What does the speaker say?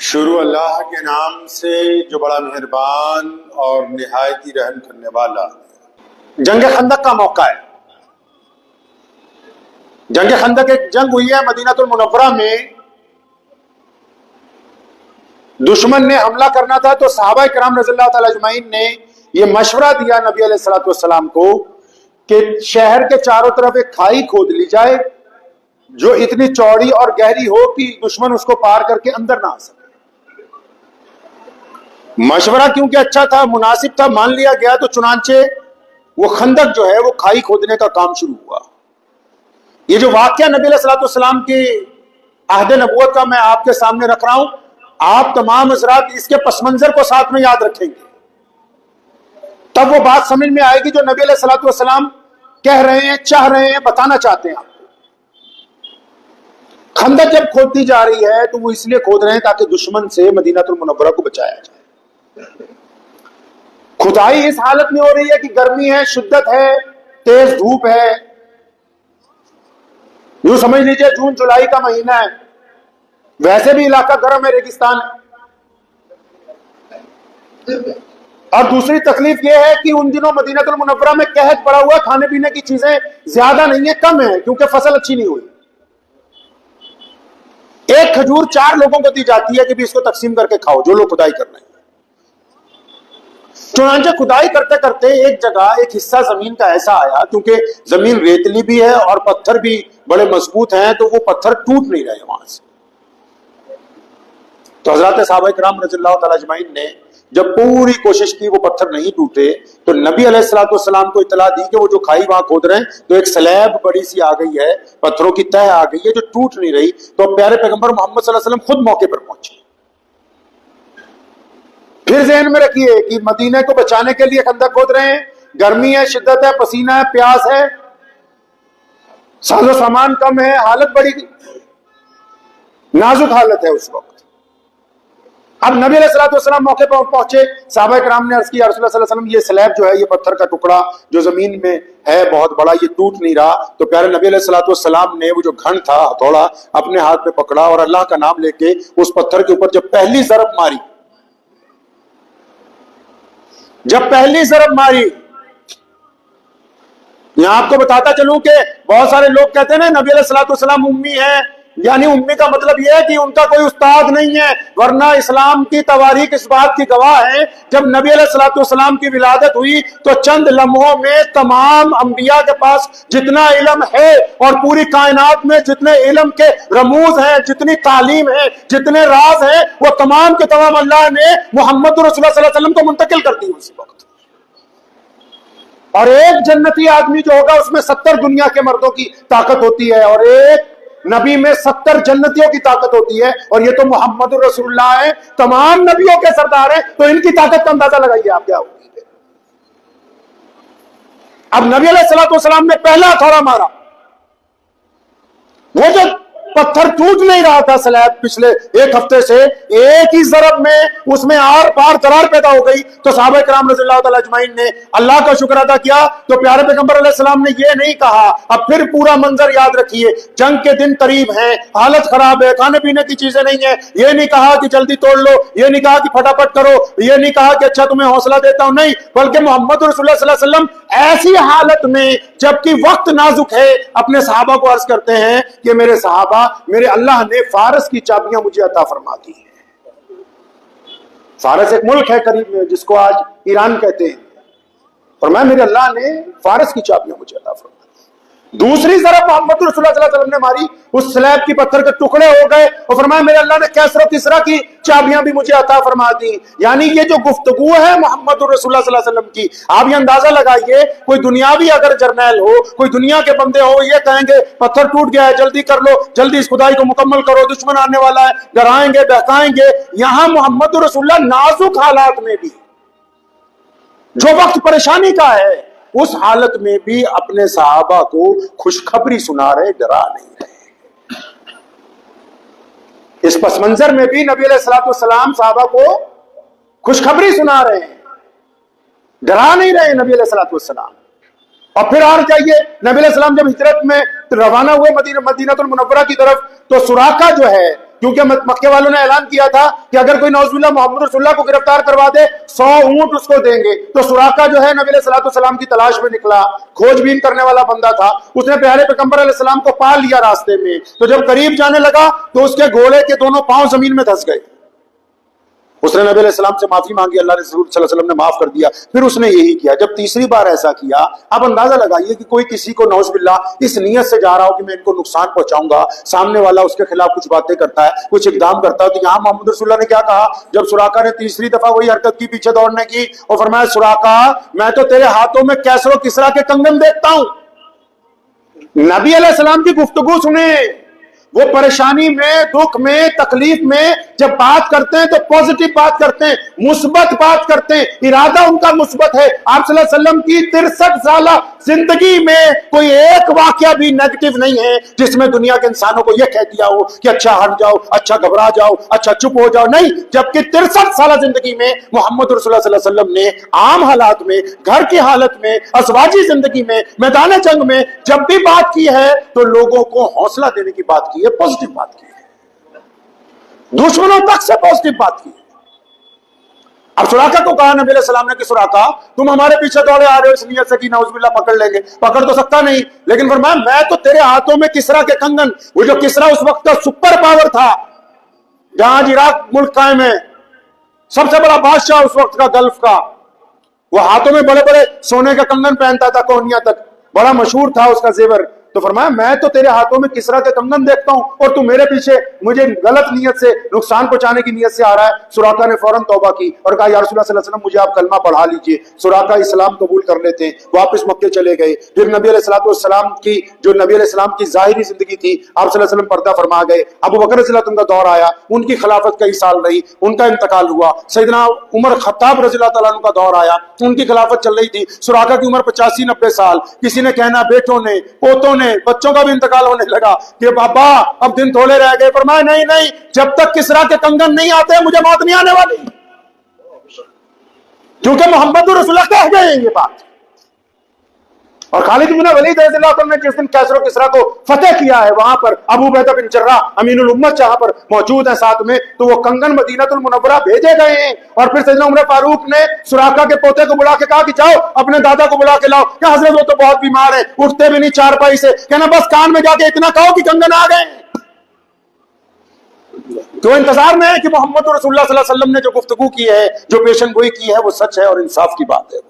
شروع اللہ کے نام سے جو بڑا مہربان اور نہایت ہی رحم کرنے والا۔ جنگ خندق کا موقع ہے۔ جنگ خندق ایک جنگ ہوئی ہے مدینہ المنورہ میں۔ دشمن نے حملہ کرنا تھا تو صحابہ کرام رضی اللہ تعالی اجمعین نے یہ مشورہ دیا نبی علیہ الصلوۃ والسلام کو کہ شہر کے چاروں طرف ایک کھائی کھود لی جائے جو اتنی چوڑی اور گہری ہو کہ دشمن اس کو پار کر کے اندر نہ آ سکے۔ مشورہ کیونکہ اچھا تھا، مناسب تھا، مان لیا گیا، تو چنانچہ وہ خندق جو ہے وہ کھائی کھودنے کا کام شروع ہوا۔ یہ جو واقعہ نبی علیہ الصلوۃ والسلام کی عہد نبوت کا میں آپ کے سامنے رکھ رہا ہوں، آپ تمام حضرات اس کے پس منظر کو ساتھ میں یاد رکھیں گے، تب وہ بات سمجھ میں آئے گی جو نبی علیہ الصلوۃ والسلام کہہ رہے ہیں، چاہ رہے ہیں، بتانا چاہتے ہیں آپ کو۔ خندق جب کھودتی جا رہی ہے تو وہ اس لیے کھود رہے ہیں تاکہ دشمن سے مدینہ المنورہ کو بچایا جائے۔ کھدائی اس حالت میں ہو رہی ہے کہ گرمی ہے، شدت ہے، تیز دھوپ ہے، یوں سمجھ لیجئے جون جولائی کا مہینہ ہے، ویسے بھی علاقہ گرم ہے، ریگستان ہے۔ اور دوسری تکلیف یہ ہے کہ ان دنوں مدینہ المنورہ میں قحط پڑا ہوا، کھانے پینے کی چیزیں زیادہ نہیں ہیں، کم ہیں، کیونکہ فصل اچھی نہیں ہوئی۔ ایک کھجور 4 لوگوں کو دی جاتی ہے کہ بھی اس کو تقسیم کر کے کھاؤ جو لوگ کھدائی کر رہے ہیں۔ چنانچہ کھدائی کرتے کرتے ایک جگہ ایک حصہ زمین کا ایسا آیا، کیونکہ زمین ریتلی بھی ہے اور پتھر بھی بڑے مضبوط ہیں، تو وہ پتھر ٹوٹ نہیں رہے وہاں سے۔ تو حضرات صحابہ کرام رضی اللہ تعالی اجمعین نے جب پوری کوشش کی وہ پتھر نہیں ٹوٹے، تو نبی علیہ الصلوۃ والسلام کو اطلاع دی کہ وہ جو کھائی وہاں کھود رہے ہیں تو ایک سلیب بڑی سی آ گئی ہے، پتھروں کی تہ آ گئی ہے جو ٹوٹ نہیں رہی۔ تو پیارے پیغمبر محمد صلی اللہ علیہ وسلم خود موقع پر پہنچے۔ پھر ذہن میں رکھیے کہ مدینے کو بچانے کے لیے خندق کھود رہے ہیں، گرمی ہے، شدت ہے، پسینہ ہے، پیاس ہے، ساز و سامان کم ہے، حالت بڑی نازک حالت ہے اس وقت۔ اب نبی علیہ الصلوۃ والسلام موقع پر پہنچے، صحابہ کرام نے عرض کی یا رسول اللہ صلی اللہ علیہ وسلم یہ سلیب جو ہے، یہ پتھر کا ٹکڑا جو زمین میں ہے بہت بڑا، یہ ٹوٹ نہیں رہا۔ تو پیارے نبی علیہ الصلوۃ والسلام نے وہ جو گھن تھا ہتھوڑا اپنے ہاتھ میں پکڑا اور اللہ کا نام لے کے اس پتھر کے اوپر جب پہلی ضرب ماری، یہاں آپ کو بتاتا چلوں کہ بہت سارے لوگ کہتے ہیں نا نبی علیہ الصلوۃ والسلام امی ہیں، یعنی امی کا مطلب یہ ہے کہ ان کا کوئی استاد نہیں ہے، ورنہ اسلام کی تواریخ اس بات کی گواہ ہے جب نبی علیہ الصلوۃ والسلام کی ولادت ہوئی تو چند لمحوں میں تمام انبیاء کے پاس جتنا علم ہے اور پوری کائنات میں جتنے علم کے رموز ہیں، جتنی تعلیم ہے، جتنے راز ہیں، وہ تمام کے تمام اللہ نے محمد رسول اللہ صلی اللہ علیہ وسلم کو منتقل کر دی اسی وقت۔ اور ایک جنتی آدمی جو ہوگا اس میں 70 دنیا کے مردوں کی طاقت ہوتی ہے، اور ایک نبی میں 70 جنتیوں کی طاقت ہوتی ہے، اور یہ تو محمد رسول اللہ ہے، تمام نبیوں کے سردار ہیں، تو ان کی طاقت کا اندازہ لگائیے آپ کیا ہوگی۔ اب نبی علیہ الصلوۃ والسلام نے پہلا ہتھوڑا مارا، وہ جو پتھر ٹوٹ نہیں رہا تھا سلیب پچھلے ایک ہفتے سے، ایک ہی ضرب میں اس میں آر پار درار پیدا ہو گئی۔ تو صحابہ کرام رضی اللہ تعالی اجمعین نے اللہ کا شکر ادا کیا۔ تو پیارے پیغمبر علیہ السلام نے یہ نہیں کہا، اب پھر پورا منظر یاد رکھیے، جنگ کے دن قریب ہیں، حالت خراب ہے، کھانے پینے کی چیزیں نہیں ہیں، یہ نہیں کہا کہ جلدی توڑ لو، یہ نہیں کہا کہ پھٹافٹ کرو، یہ نہیں کہا کہ اچھا تمہیں حوصلہ دیتا ہوں، نہیں، بلکہ محمد رسول اللہ صلی اللہ علیہ وسلم ایسی حالت میں جبکہ وقت نازک ہے اپنے صحابہ کو عرض کرتے ہیں کہ میرے صحابہ، میرے اللہ نے فارس کی چابیاں مجھے عطا فرما دی ہیں۔ فارس ایک ملک ہے قریب میں جس کو آج ایران کہتے ہیں، فرمایا میرے اللہ نے فارس کی چابیاں مجھے عطا فرما دی۔ دوسری ضرب محمد رسول اللہ صلی اللہ علیہ وسلم نے ماری، اس سلیب کی پتھر کے ٹکڑے ہو گئے، اور فرمایا میرے اللہ نے کیسر و کسرا کی چابیاں بھی مجھے عطا فرما دی۔ یعنی یہ جو گفتگو ہے محمد رسول اللہ صلی اللہ علیہ وسلم کی، آپ یہ اندازہ لگائیے، کوئی دنیاوی اگر جرنیل ہو، کوئی دنیا کے بندے ہو، یہ کہیں گے پتھر ٹوٹ گیا ہے، جلدی کر لو، جلدی اس خدائی کو مکمل کرو، دشمن آنے والا ہے، ڈرائیں گے، بہکائیں گے۔ یہاں محمد رسول اللہ نازک حالات میں بھی، جو وقت پریشانی کا ہے، اس حالت میں بھی اپنے صحابہ کو خوشخبری سنا رہے، ڈرا نہیں رہے۔ اس پس منظر میں بھی نبی علیہ الصلوۃ والسلام صحابہ کو خوشخبری سنا رہے ہیں، ڈرا نہیں رہے نبی علیہ الصلوۃ والسلام۔ اور پھر آر جائیے، نبی علیہ السلام جب ہجرت میں روانہ ہوئے مدینہ المنورہ کی طرف، تو سراقہ جو ہے کیونکہ مکے والوں نے اعلان کیا تھا کہ اگر کوئی نعوذ باللہ محمد رسول اللہ کو گرفتار کروا دے 100 اونٹ اس کو دیں گے. تو سراقہ جو ہے نبی علیہ الصلوۃ والسلام کی تلاش میں نکلا, کھوج بین کرنے والا بندہ تھا, اس نے پیارے پیغمبر علیہ السلام کو پا لیا راستے میں. تو جب قریب جانے لگا تو اس کے گھوڑے کے دونوں پاؤں زمین میں دھس گئے. اس نے نبی علیہ السلام سے معافی مانگی, اللہ رسول صلی اللہ علیہ وسلم نے معاف کر دیا. پھر اس نے یہی کیا. جب تیسری بار ایسا کیا, اب اندازہ لگائیے کہ کوئی کسی کو نعوذ باللہ اس نیت سے جا رہا ہو کہ میں ان کو نقصان پہنچاؤں گا, سامنے والا اس کے خلاف کچھ باتیں کرتا ہے, کچھ اقدام کرتا ہے. تو یہاں محمد رسول اللہ نے کیا کہا جب سراقہ نے تیسری دفعہ وہی حرکت کی پیچھے دوڑنے کی, اور فرمایا سراقہ میں تو تیرے ہاتھوں میں کیسر و کسرا کے کنگن دیکھتا ہوں. نبی علیہ السلام کی گفتگو سنیں, وہ پریشانی میں, دکھ میں, تکلیف میں جب بات کرتے ہیں تو پازیٹو بات کرتے ہیں, مثبت بات کرتے ہیں, ارادہ ان کا مثبت ہے. آپ صلی اللہ علیہ وسلم کی 63 سالہ زندگی میں کوئی ایک واقعہ بھی نیگیٹو نہیں ہے جس میں دنیا کے انسانوں کو یہ کہہ دیا ہو کہ اچھا ہٹ جاؤ, اچھا گھبرا جاؤ, اچھا چپ ہو جاؤ. نہیں, جبکہ 63 سالہ زندگی میں محمد رسول اللہ صلی اللہ علیہ وسلم نے عام حالات میں, گھر کی حالت میں, ازواجی زندگی میں, میدان جنگ میں جب بھی بات کی ہے تو لوگوں کو حوصلہ دینے کی بات کی ہے, پازیٹو بات کی ہے, دشمنوں تک سے پازیٹو بات کی ہے. اب سراقہ کو کہا نبی علیہ السلام نے کہ سراقہ تم ہمارے پیچھے دوڑے آ رہے ہو اس نیت سے کہ نعوذ باللہ پکڑ لیں گے, پکڑ تو سکتا نہیں, لیکن فرمایا میں تو تیرے ہاتھوں میں کسرا کے کنگن, وہ جو کسرا اس وقت کا سپر پاور تھا جہاں عراق ملک قائم ہے, سب سے بڑا بادشاہ اس وقت کا گلف کا, وہ ہاتھوں میں بڑے بڑے سونے کا کنگن پہنتا تھا, کونیا تک بڑا مشہور تھا اس کا زیور. تو فرمایا میں تو تیرے ہاتھوں میں کسرا کے کنگن دیکھتا ہوں اور تو میرے پیچھے مجھے غلط نیت سے نقصان پہنچانے کی نیت سے آ رہا ہے. سراقہ نے فوراً توبہ کی اور کہا یا رسول اللہ صلی اللہ علیہ وسلم مجھے آپ کلمہ پڑھا لیجئے. سراقہ اسلام قبول کر لیتے, واپس مکے چلے گئے. پھر نبی علیہ السلام کی جو نبی علیہ السلام کی ظاہری زندگی تھی آپ صلی اللہ علیہ وسلم پردہ فرما گئے. ابو بکر رضی اللہ عنہ کا دور آیا, ان کی خلافت کئی سال رہی, ان کا انتقال ہوا. سیدنا عمر خطاب رضی اللہ تعالیٰ عنہ کا دور آیا, ان کی خلافت چل رہی تھی. سراقہ کی عمر 85-90 سال. کسی نے کہنا بیٹوں نے, پوتوں نے, بچوں کا بھی انتقال ہونے لگا کہ بابا اب دن تھوڑے رہ گئے. فرمایا نہیں نہیں, جب تک کسرا کے کنگن نہیں آتے مجھے موت نہیں آنے والی, کیونکہ محمد رسول اللہ کہہ گئے یہ بات. اور خالد بن ولید رضی اللہ عنہ نے جس دن کیسر و کسرا کو فتح کیا ہے وہاں پر ابو عبیدہ بن جراح امین الامت جہاں پر موجود ہیں ساتھ میں, تو وہ کنگن مدینہ المنورہ بھیجے گئے ہیں. اور پھر سیدنا عمر فاروق نے سراقہ کے پوتے کو بلا کے کہا کہ جاؤ اپنے دادا کو بلا کے لاؤ. کہ حضرت وہ تو بہت بیمار ہیں, اٹھتے بھی نہیں چارپائی سے. کہنا بس کان میں جا کے اتنا کہو کہ کنگن آ گئے. تو انتظار میں ہے کہ محمد رسول اللہ صلی اللہ علیہ وسلم نے جو گفتگو کی ہے, جو پیشن گوئی کی ہے, وہ سچ ہے اور انصاف کی بات ہے.